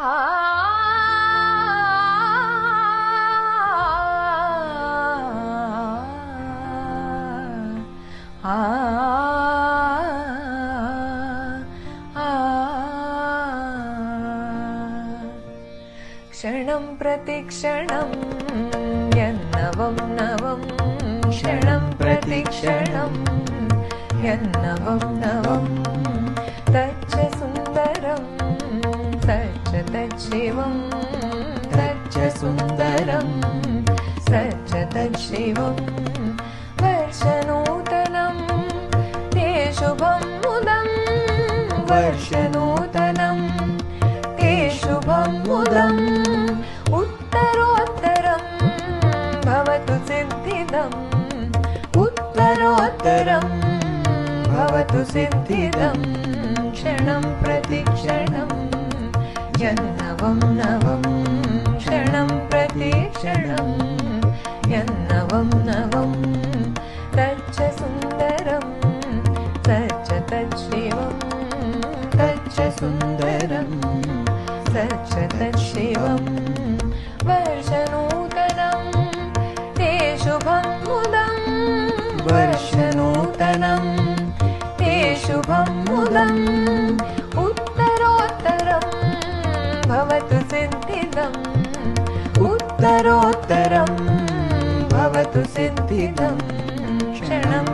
आ क्षणं प्रतिक्षणं यन्नवं नवं क्षणं प्रतिक्षणं यन्नवं नवं तच्च सुन्दरं सच्च तच्छिवं तच्च सुन्दरं सच्च तच्छिवं वर्षनूतनं ते शुभं मुदं वर्षनूतनं ते शुभं मुदम् उत्तरोत्तरं भवतु सिद्धिदम् उत्तरोत्तरं भवतु सिद्धिदम् क्षणं प्रतिक्षणं यन्नवं नवं क्षणं प्रतिक्षणं यन्नवं नवं तच्च सुन्दरं सच्च तच्छिवं तच्च सुन्दरं सच्च तच्छिवं वर्षनूतनं ते शुभं मुदं वर्षनूतनं ते शुभं मुदम् उत्तरोत्तरं भवतु सिद्धिदम् उत्तरोत्तरं भवतु सिद्धिदम् क्षणं